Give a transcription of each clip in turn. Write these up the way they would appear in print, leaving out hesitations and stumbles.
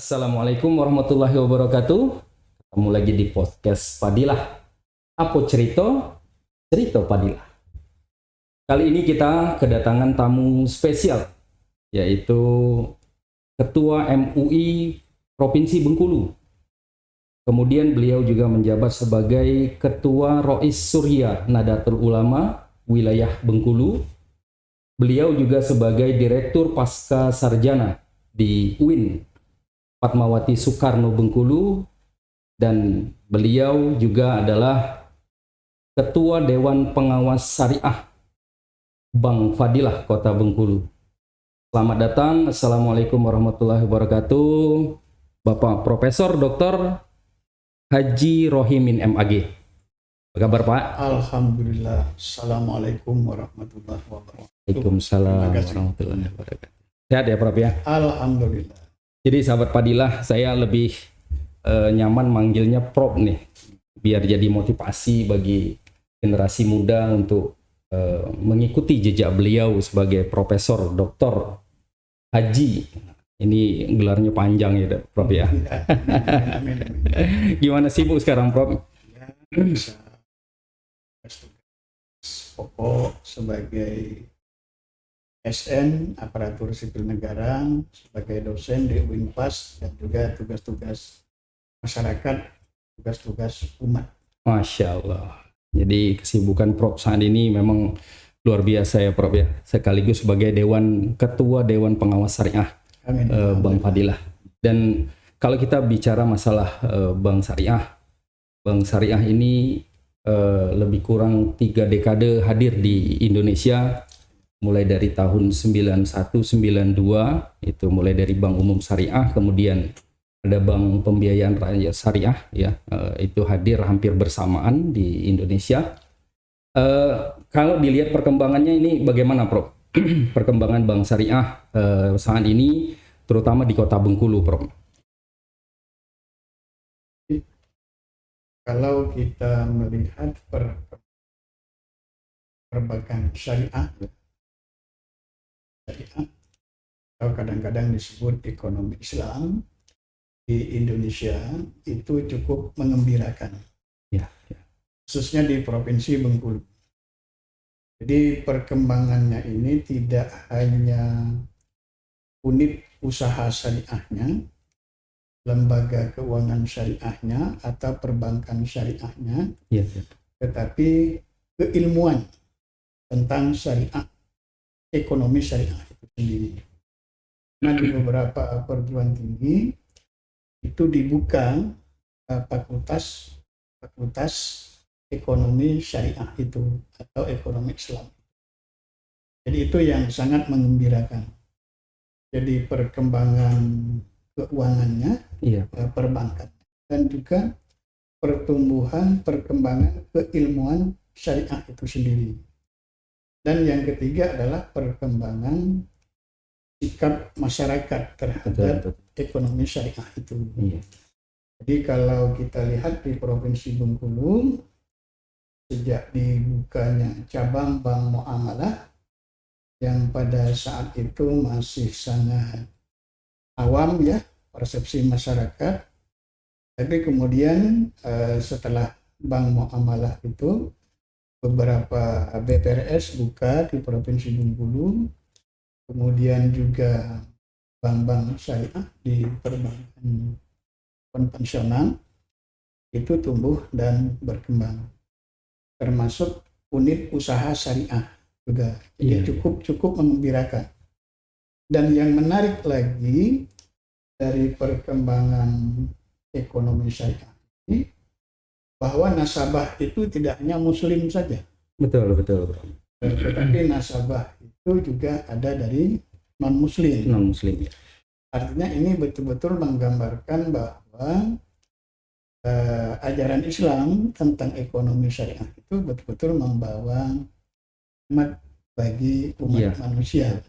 Assalamualaikum warahmatullahi wabarakatuh. Ketemu lagi di podcast Padilah. Apa cerita? Cerita Padilah. Kali ini kita kedatangan tamu spesial, yaitu Ketua MUI Provinsi Bengkulu. Kemudian beliau juga menjabat sebagai Ketua Rois Surya Nadatul Ulama Wilayah Bengkulu. Beliau juga sebagai Direktur Pasca Sarjana di UIN Fatmawati Soekarno Bengkulu, dan beliau juga adalah Ketua Dewan Pengawas Syariah Bank Fadilah Kota Bengkulu. Selamat datang. Assalamualaikum warahmatullahi wabarakatuh, Bapak Profesor Dr. Haji Rohimin MAG. Apa kabar, Pak? Alhamdulillah. Assalamualaikum warahmatullahi wabarakatuh. Waalaikumsalam Terima kasih. warahmatullahi wabarakatuh. Sehat ya, Prof ya? Alhamdulillah. Jadi sahabat Padilah, saya lebih nyaman manggilnya Prof nih, biar jadi motivasi bagi generasi muda untuk mengikuti jejak beliau sebagai Profesor Dr. Haji. Ini gelarnya panjang ya, Prof ya. Amin, amin. Gimana sibuk sekarang, Prof? Ya, bisa tugas pokok sebagai SN aparatur sipil negara, sebagai dosen di UINPAS, dan juga tugas-tugas masyarakat, tugas-tugas umat. Masya Allah. Jadi kesibukan Prof saat ini memang luar biasa ya, Prof ya. Sekaligus sebagai Ketua Dewan Pengawas Syariah Amin. Bank Fadilah. Dan kalau kita bicara masalah Bank Syariah ini lebih kurang 3 dekade hadir di Indonesia, mulai dari tahun 91-92, itu mulai dari Bank Umum Syariah, kemudian ada Bank Pembiayaan Rakyat Syariah, ya, itu hadir hampir bersamaan di Indonesia. Kalau dilihat perkembangannya ini bagaimana, Prof? Perkembangan Bank Syariah saat ini, terutama di Kota Bengkulu, Prof. Kalau kita melihat perbankan syariah, atau kadang-kadang disebut ekonomi Islam di Indonesia, itu cukup mengembirakan, Ya. khususnya di Provinsi Bengkulu. Jadi perkembangannya ini tidak hanya unit usaha syariahnya, lembaga keuangan syariahnya, atau perbankan syariahnya, Ya. tetapi keilmuan tentang syariah, ekonomi syariah itu sendiri. Nah, di beberapa perguruan tinggi itu dibuka fakultas ekonomi syariah itu, atau ekonomi Islam. Jadi itu yang sangat mengembirakan. Jadi perkembangan keuangannya, Iya. perbankan, dan juga perkembangan keilmuan syariah itu sendiri. Dan yang ketiga adalah perkembangan sikap masyarakat terhadap ekonomi syariah itu. Iya. Jadi kalau kita lihat di Provinsi Bengkulu, sejak dibukanya cabang Bank Muamalah yang pada saat itu masih sangat awam ya persepsi masyarakat, tapi kemudian setelah Bank Muamalah itu, beberapa BPRS buka di Provinsi Bengkulu, kemudian juga bank-bank syariah di perbankan konvensional itu tumbuh dan berkembang, termasuk unit usaha syariah juga. Jadi cukup mengembirakan. Dan yang menarik lagi dari perkembangan ekonomi syariah ini, bahwa nasabah itu tidak hanya muslim saja. Betul. Tetapi nasabah itu juga ada dari non-muslim. Non-muslim. Artinya ini betul-betul menggambarkan bahwa ajaran Islam tentang ekonomi syariah itu betul-betul membawa rahmat bagi umat manusia.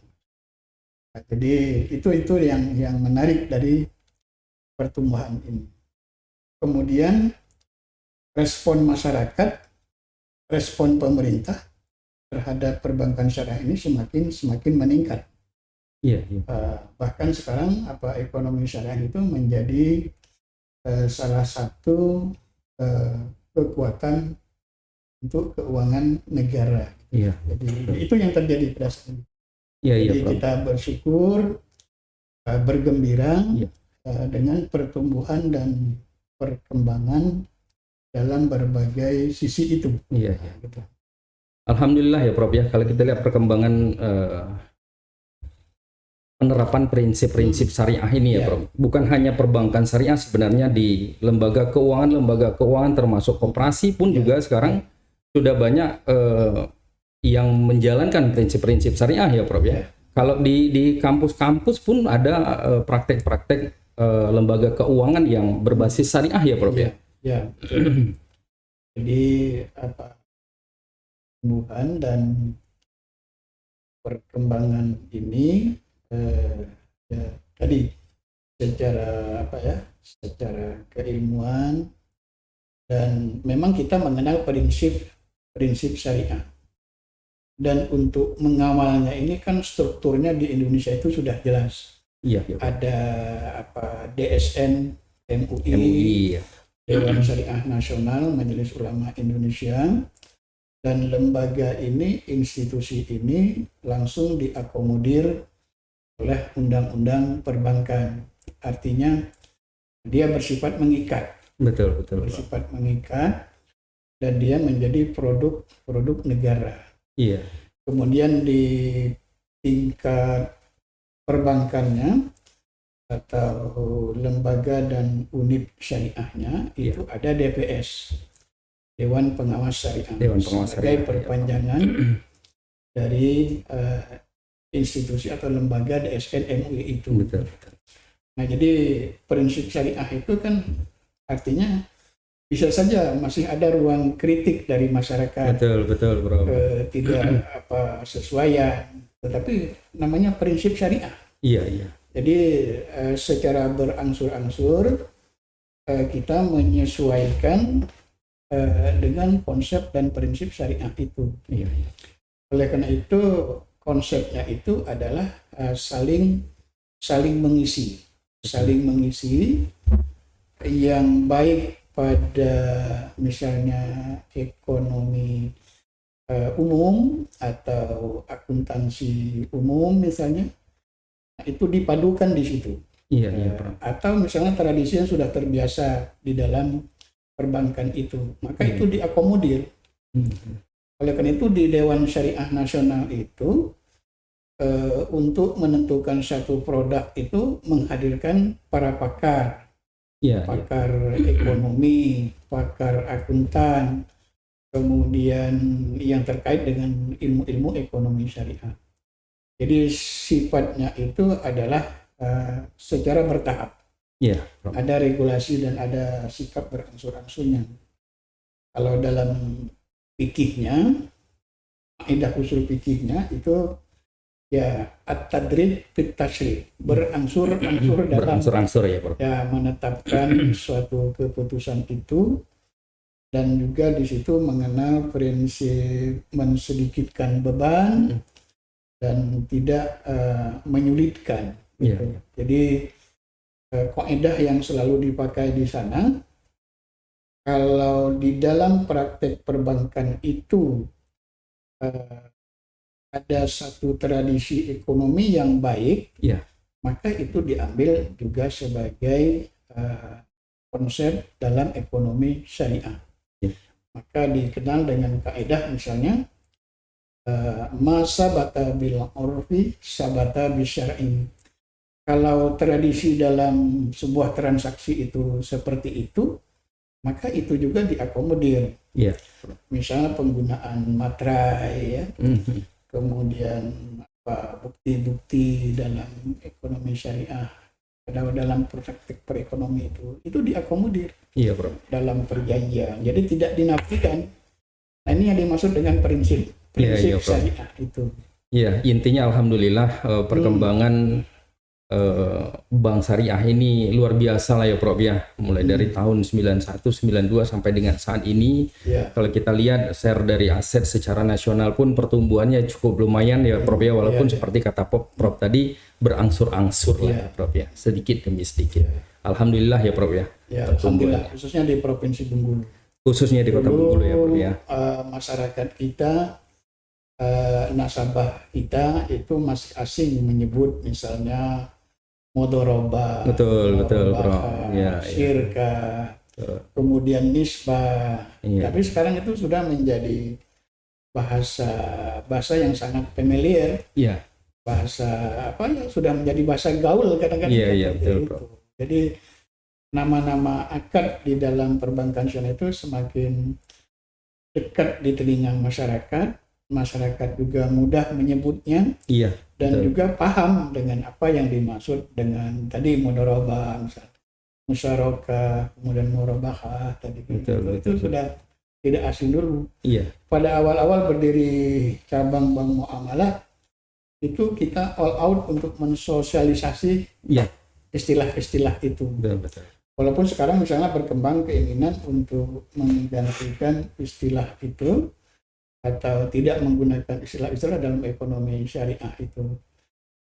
Nah, jadi itu yang menarik dari pertumbuhan ini. Kemudian respon masyarakat, respon pemerintah terhadap perbankan syariah ini semakin meningkat. Iya, iya. Bahkan sekarang ekonomi syariah itu menjadi salah satu kekuatan untuk keuangan negara. Iya. Jadi itu yang terjadi pada saat ini. Iya, Jadi iya, kita bersyukur, bergembira iya. dengan pertumbuhan dan perkembangan dalam berbagai sisi itu. Iya, iya. Gitu. Alhamdulillah ya Prof ya, kalau kita lihat perkembangan penerapan prinsip-prinsip syariah ini ya Prof. Bukan hanya perbankan syariah, sebenarnya di lembaga keuangan termasuk koperasi pun juga sekarang sudah banyak yang menjalankan prinsip-prinsip syariah ya Prof ya. Kalau di kampus-kampus pun ada praktek-praktek lembaga keuangan yang berbasis syariah ya Prof ya. Ya, betul. Jadi pertumbuhan dan perkembangan ini tadi secara keilmuan, dan memang kita mengenal prinsip syariah, dan untuk mengawalnya ini kan strukturnya di Indonesia itu sudah jelas. Iya, ada DSN MUI, Dewan Syariah Nasional, Majelis Ulama Indonesia, dan lembaga ini, institusi ini langsung diakomodir oleh undang-undang perbankan. Artinya dia bersifat mengikat. Betul. Bersifat mengikat, dan dia menjadi produk negara. Iya. Kemudian di tingkat perbankannya atau lembaga dan unit syariahnya itu ada DPS, Dewan Pengawas Syariah, sebagai perpanjangan dari institusi atau lembaga DSN MUI itu. Betul. Nah, jadi prinsip syariah itu kan artinya bisa saja masih ada ruang kritik dari masyarakat. Betul, Bro. Tidak sesuaian, tetapi namanya prinsip syariah. Iya. Jadi secara berangsur-angsur kita menyesuaikan dengan konsep dan prinsip syariah itu. Iya. Oleh karena itu konsepnya itu adalah saling mengisi yang baik pada misalnya ekonomi umum atau akuntansi umum misalnya, itu dipadukan di situ. Iya. Atau misalnya tradisi yang sudah terbiasa di dalam perbankan itu, maka itu diakomodir. Oleh karena itu di Dewan Syariah Nasional itu untuk menentukan satu produk itu menghadirkan para pakar, pakar ekonomi, pakar akuntan, kemudian yang terkait dengan ilmu-ilmu ekonomi syariah. Jadi sifatnya itu adalah secara bertahap. Ada regulasi dan ada sikap berangsur-angsurnya. Kalau dalam fikihnya, kaidah usul fikihnya itu ya at-tadrij fit tashrih, berangsur-angsur dalam menetapkan suatu keputusan itu, dan juga di situ mengenal prinsip mensedikitkan beban dan tidak menyulitkan. Gitu. Jadi kaidah yang selalu dipakai di sana, kalau di dalam praktek perbankan itu ada satu tradisi ekonomi yang baik, maka itu diambil juga sebagai konsep dalam ekonomi syariah. Maka dikenal dengan kaidah misalnya ma sabata bil urfi sabata bisyar'i. Kalau tradisi dalam sebuah transaksi itu seperti itu, maka itu juga diakomodir. Misalnya penggunaan materai, kemudian bukti-bukti dalam ekonomi syariah, dalam praktek perekonomi itu diakomodir dalam perjanjian. Jadi tidak dinafikan. Nah, ini yang dimaksud dengan prinsip syariah itu. Intinya alhamdulillah perkembangan Bank Syariah ini luar biasa lah ya Prof ya. Mulai dari tahun 91, 92 sampai dengan saat ini. Ya, Kalau kita lihat share dari aset secara nasional pun pertumbuhannya cukup lumayan ya Prof ya. Walaupun seperti kata Prof tadi berangsur-angsur lah ya Prof ya. Sedikit demi sedikit. Alhamdulillah ya Prof ya. ya, alhamdulillah, khususnya di Provinsi Bengkulu. Khususnya di Kota Bengkulu ya Prof ya. Masyarakat kita, nasabah kita itu masih asing menyebut misalnya mudharabah, Betul Prof. Ya, syirka, kemudian nisbah. Iya. Tapi sekarang itu sudah menjadi bahasa yang sangat familiar, Iya. bahasa apa ya, sudah menjadi bahasa gaul kadang-kadang. Iya, seperti betul, itu. Prof. Jadi nama-nama akad di dalam perbankan syariah itu semakin dekat di telinga masyarakat. Masyarakat juga mudah menyebutnya Iya. dan Betul. juga paham dengan apa yang dimaksud dengan tadi mudharabah, musyarakah, kemudian murabahah tadi. Itu sudah tidak asing dulu. Iya. Pada awal-awal berdiri cabang Bank Muamalah itu kita all out untuk mensosialisasi Iya. istilah-istilah itu. Betul. Walaupun sekarang misalnya berkembang keinginan untuk menggantikan istilah itu atau tidak menggunakan istilah-istilah dalam ekonomi syariah itu.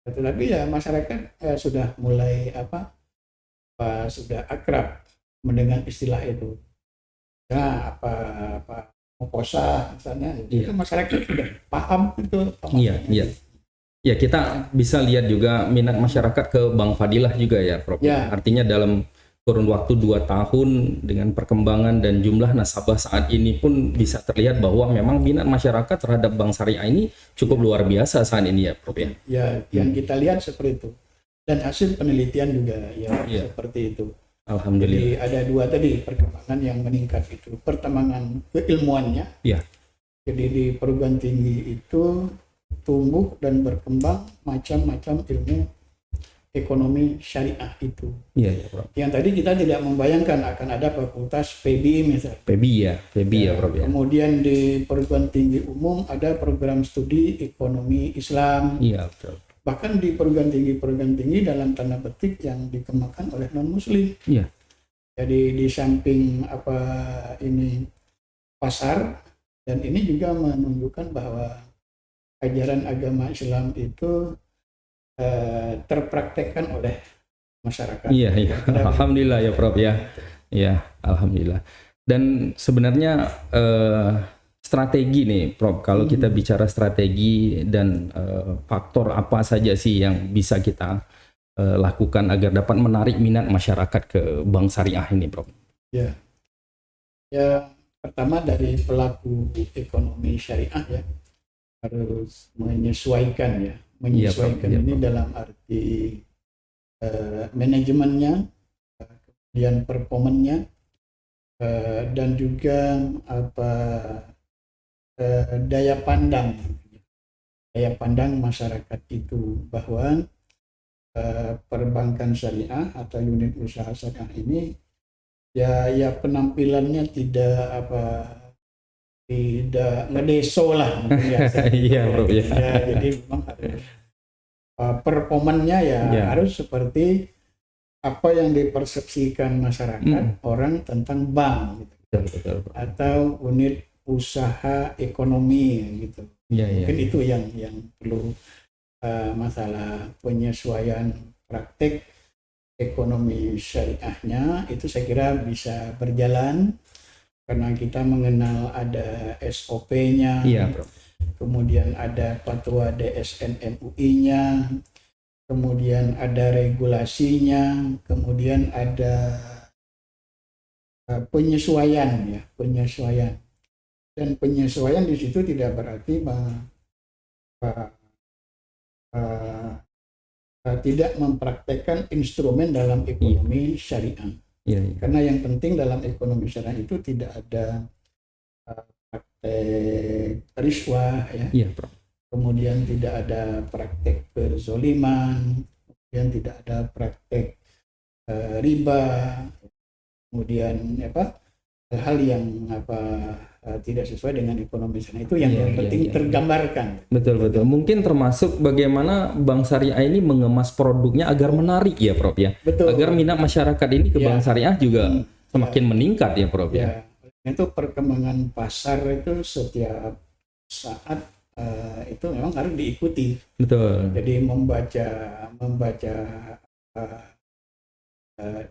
Tetapi ya masyarakat sudah mulai sudah akrab mendengar istilah itu. Nah, apa mukosa misalnya, itu masyarakat sudah paham itu. Iya. Ya, kita bisa lihat juga minat masyarakat ke Bank Fadilah juga ya Prof. Ya. Artinya dalam kurun waktu 2 tahun dengan perkembangan dan jumlah nasabah saat ini pun bisa terlihat bahwa memang minat masyarakat terhadap Bank Syariah ini cukup luar biasa saat ini ya Prof ya. Ya, yang kita lihat seperti itu. Dan hasil penelitian juga ya seperti itu. Alhamdulillah. Jadi ada 2 tadi perkembangan yang meningkat itu. Perkembangan keilmuannya. Ya. Jadi di perguruan tinggi itu tumbuh dan berkembang macam-macam ilmu ekonomi syariah itu. Iya Prof. Yang tadi kita tidak membayangkan akan ada fakultas PBI misalnya. PBI ya Prof ya. Kemudian di perguruan tinggi umum ada program studi ekonomi Islam. Iya betul. Bahkan di perguruan tinggi dalam tanda petik yang dikembangkan oleh non muslim. Iya. Jadi di samping ini pasar, dan ini juga menunjukkan bahwa ajaran agama Islam itu terpraktekkan oleh masyarakat. Iya. Alhamdulillah ya Prof ya. Ya, alhamdulillah. Dan sebenarnya strategi nih Prof, kalau kita bicara strategi dan faktor apa saja sih yang bisa kita lakukan agar dapat menarik minat masyarakat ke Bank Syariah ini Prof? Ya, pertama dari pelaku ekonomi syariah ya harus menyesuaikan ini dalam arti manajemennya, kemudian performanya, dan juga daya pandang masyarakat itu bahwa perbankan syariah atau unit usaha syariah ini ya penampilannya tidak ngedeso lah mungkin ya. Iya Bro ya. Jadi memang harus performannya harus seperti apa yang dipersepsikan masyarakat orang tentang bank gitu. Betul. Atau unit usaha ekonomi gitu. Mungkin itu yang perlu masalah penyesuaian praktek ekonomi syariahnya itu saya kira bisa berjalan karena kita mengenal ada SOP-nya, kemudian ada fatwa DSN MUI-nya, kemudian ada regulasinya, kemudian ada penyesuaian. Dan penyesuaian di situ tidak berarti tidak mempraktekkan instrumen dalam ekonomi syariah. Karena yang penting dalam ekonomi syariah itu tidak ada praktek riswah kemudian tidak ada praktek kezoliman, kemudian tidak ada praktek riba, kemudian hal-hal yang tidak sesuai dengan ekonomi syariah. Itu yang penting tergambarkan. Betul. Mungkin termasuk bagaimana bank syariah ini mengemas produknya agar menarik ya Prof ya. Betul. Agar minat masyarakat ini ke bank syariah juga semakin meningkat ya Prof ya. Itu perkembangan pasar itu setiap saat itu memang harus diikuti. Betul. Jadi membaca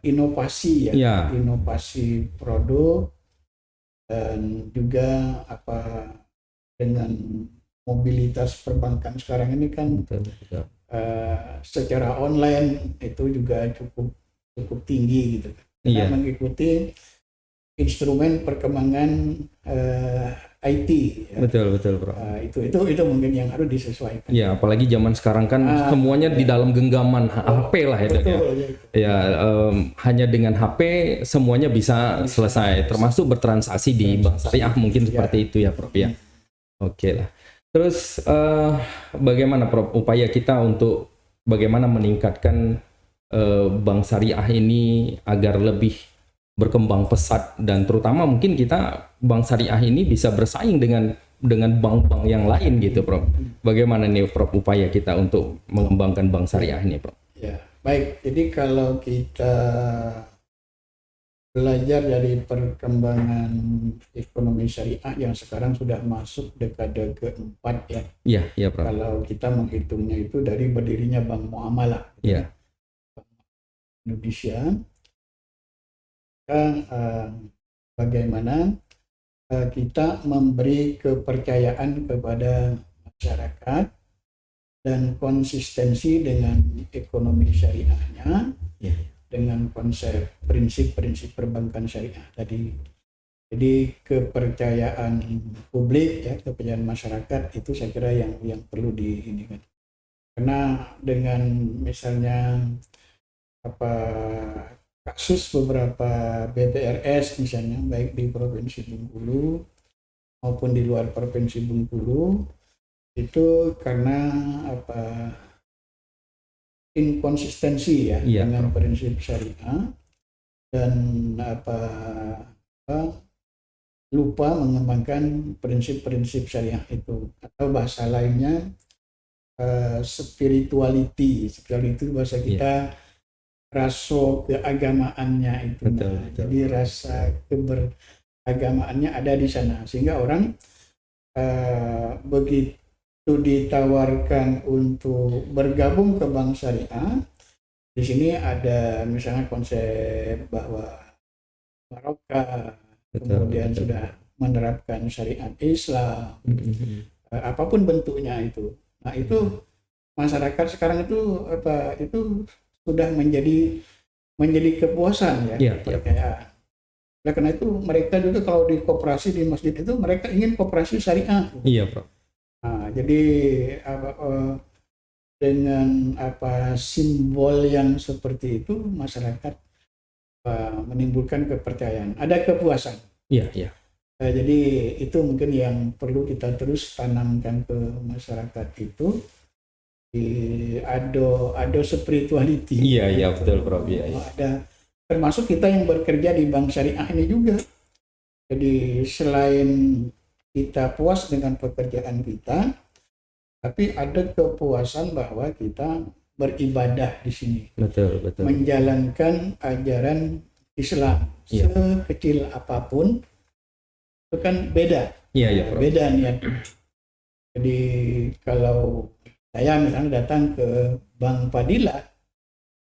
inovasi inovasi produk, dan juga dengan mobilitas perbankan sekarang ini kan secara online itu juga cukup tinggi gitu. Kita mengikuti instrumen perkembangan IT. Ya. Betul Bro. Itu mungkin yang harus disesuaikan. Ya, apalagi zaman sekarang kan semuanya di dalam genggaman HP lah ya. Hanya dengan HP semuanya bisa selesai, termasuk bertransaksi di bank syariah mungkin seperti itu ya Prof ya. Oke lah. Terus bagaimana Prof upaya kita untuk bagaimana meningkatkan bank syariah ini agar lebih berkembang pesat, dan terutama mungkin kita bank syariah ini bisa bersaing dengan bank-bank yang lain gitu Prof. Bagaimana nih Prof upaya kita untuk mengembangkan bank syariah ini Prof? Ya, baik. Jadi kalau kita belajar dari perkembangan ekonomi syariah yang sekarang sudah masuk dekade keempat ya. Iya Prof. Kalau kita menghitungnya itu dari berdirinya Bank Muamalah. Iya. Indonesia. Bagaimana kita memberi kepercayaan kepada masyarakat dan konsistensi dengan ekonomi syariahnya, dengan konsep prinsip-prinsip perbankan syariah tadi. Jadi kepercayaan publik ya, kepercayaan masyarakat itu saya kira yang perlu diinikan. Karena dengan misalnya kasus beberapa BPRS misalnya, baik di Provinsi Bengkulu maupun di luar Provinsi Bengkulu, itu karena inkonsistensi ya dengan prinsip syariah, dan lupa mengembangkan prinsip-prinsip syariah itu, atau bahasa lainnya spirituality bahasa kita. Rasa keagamaannya itu, betul. Jadi rasa keberagamaannya ada di sana, sehingga orang begitu ditawarkan untuk bergabung ke bank syariah, di sini ada misalnya konsep bahwa barokah, kemudian sudah menerapkan syariat Islam, apapun bentuknya itu. Nah itu masyarakat sekarang itu sudah menjadi kepuasan ya. Nah, karena itu mereka juga kalau di koperasi di masjid itu mereka ingin koperasi syariah. Iya, Bro. Nah, jadi dengan simbol yang seperti itu masyarakat menimbulkan kepercayaan, ada kepuasan. Iya. Jadi itu mungkin yang perlu kita terus tanamkan ke masyarakat itu. Ada spirituality. Iya betul Prof. Iya. Ada, termasuk kita yang bekerja di bank syariah ini juga. Jadi selain kita puas dengan pekerjaan kita, tapi ada kepuasan bahwa kita beribadah di sini. Betul. Menjalankan ajaran Islam sekecil apapun itu kan beda. Iya Prof. Beda niat. Jadi kalau saya misalnya datang ke Bank Fadilah,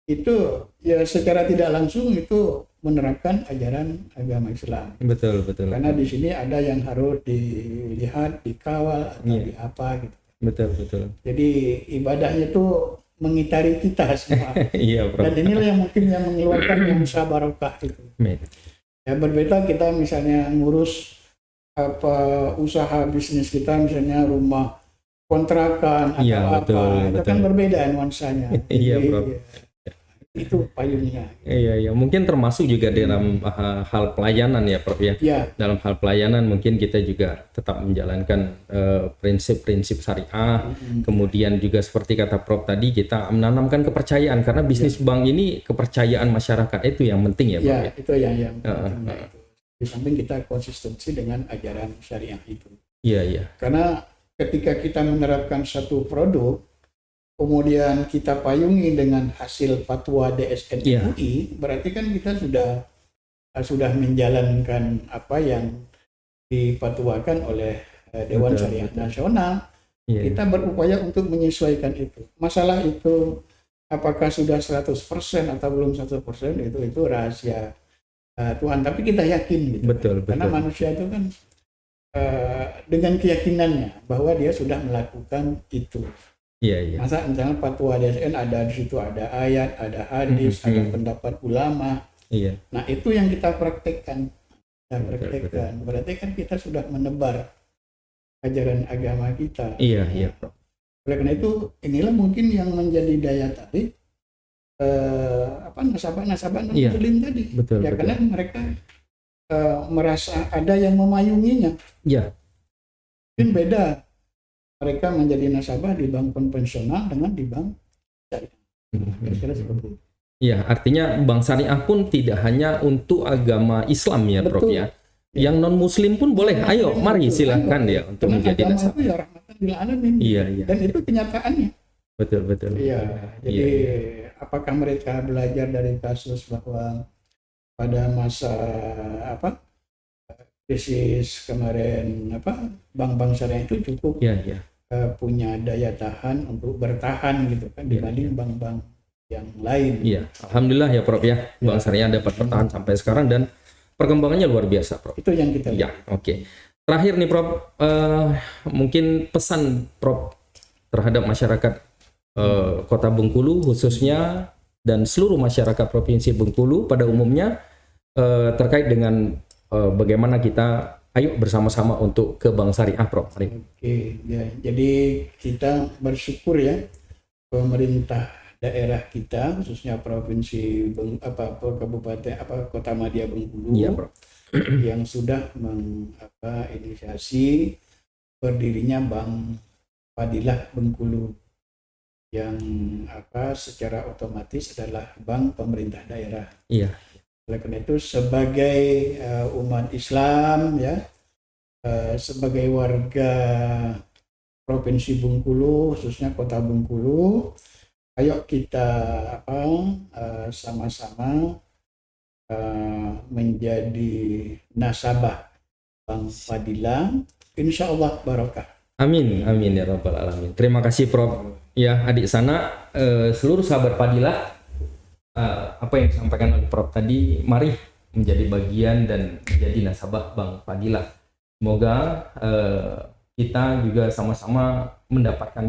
itu ya secara tidak langsung itu menerapkan ajaran agama Islam. Betul. Karena di sini ada yang harus dilihat, dikawal atau apa gitu. Betul. Jadi ibadahnya itu mengitari kita semua. Iya, Bro. Dan inilah yang mungkin yang mengeluarkan usaha barokah itu. Ya berbeda kita misalnya ngurus usaha bisnis kita, misalnya rumah kontrakan atau itu kan berbeda nuansanya. Iya, Bro. Itu payungnya. Iya. Mungkin termasuk juga dalam hal pelayanan ya, Prof ya. Iya. Dalam hal pelayanan mungkin kita juga tetap menjalankan prinsip-prinsip syariah. Kemudian juga seperti kata Prof tadi, kita menanamkan kepercayaan, karena bisnis bank ini kepercayaan masyarakat itu yang penting ya, Prof. Iya, itu yang penting. Di samping kita konsistensi dengan ajaran syariah itu. Iya, iya. Karena ketika kita menerapkan satu produk, kemudian kita payungi dengan hasil fatwa DSN Iya. MUI, berarti kan kita sudah menjalankan apa yang dipatwakan oleh Dewan Betul, Syariah betul. Nasional. Iya. Kita berupaya untuk menyesuaikan itu. Masalah itu apakah sudah 100% atau belum 100% itu rahasia Tuhan. Tapi kita yakin gitu. Betul, Karena betul. manusia itu kan dengan keyakinannya bahwa dia sudah melakukan itu. Iya, iya. Masa misalnya fatwa DSN ada di situ ada ayat, ada hadis, ada pendapat ulama. Iya. Nah itu yang kita praktekkan. Betul. Berarti kan kita sudah menebar ajaran agama kita. Iya, iya, Prof. Oleh karena itu inilah mungkin yang menjadi daya tarik nasabah-nasabah non Iya. muslim tadi. Betul, Ya betul. karena mereka merasa ada yang memayunginya. Iya. Mungkin beda mereka menjadi nasabah di bank konvensional dengan di bank syariah. Kira-kira seperti itu. Iya, artinya bank syariah pun tidak hanya untuk agama Islam ya, Prof Betul. ya. Yang non muslim pun boleh. Ayo, mari Betul. silahkan Ayo. ya untuk Karena menjadi agama nasabah. itu ya rahmatan lil alamin. Iya, iya. Dan itu kenyataannya. Betul, betul. Iya, jadi Iya. apakah mereka belajar dari kasus bahwa pada masa krisis kemarin bank-bank syariah itu cukup Iya, iya. punya daya tahan untuk bertahan gitu kan dibanding bank-bank yang lain. Iya, alhamdulillah ya Prof ya. Bank syariah dapat bertahan sampai sekarang dan perkembangannya luar biasa, Prof. Itu yang kita Ya, lihat. oke. Terakhir nih Prof, mungkin pesan Prof terhadap masyarakat Kota Bengkulu khususnya dan seluruh masyarakat Provinsi Bengkulu pada umumnya terkait dengan bagaimana kita ayo bersama-sama untuk ke Bank Syariah, Prof. Mari. Oke, ya. Jadi kita bersyukur ya pemerintah daerah kita khususnya provinsi kabupaten Kota Madya Bengkulu Iya, Prof. yang sudah inisiasi berdirinya Bank Fadilah Bengkulu yang secara otomatis adalah bank pemerintah daerah. Iya. Oleh karena itu sebagai umat Islam ya sebagai warga Provinsi Bengkulu khususnya Kota Bengkulu, ayo kita sama-sama menjadi nasabah Bank Fadilah, insya Allah barokah. Amin, amin ya Rabbal Alamin. Terima kasih Prof. Ya, adik sana, seluruh sahabat Fadilah, apa yang disampaikan oleh Prof tadi, mari menjadi bagian dan menjadi nasabah Bank Fadilah. Semoga kita juga sama-sama mendapatkan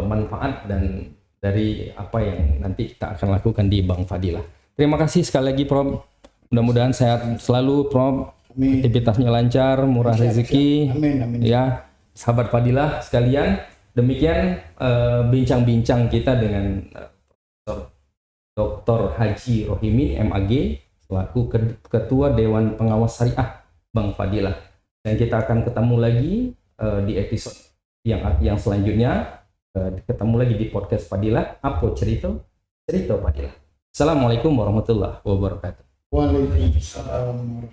manfaat dan dari apa yang nanti kita akan lakukan di Bank Fadilah. Terima kasih sekali lagi Prof. Mudah-mudahan sehat selalu Prof. Amin. Aktivitasnya lancar, murah rezeki. Amin, amin. Ya, sahabat Fadilah sekalian, demikian bincang-bincang kita dengan Dr. Haji Rohimi MAG selaku Ketua Dewan Pengawas Syariah Bank Fadilah. Dan kita akan ketemu lagi di episode yang selanjutnya. Ketemu lagi di podcast Fadilah. Apa cerita Fadilah. Assalamualaikum warahmatullahi wabarakatuh. Waalaikumsalam.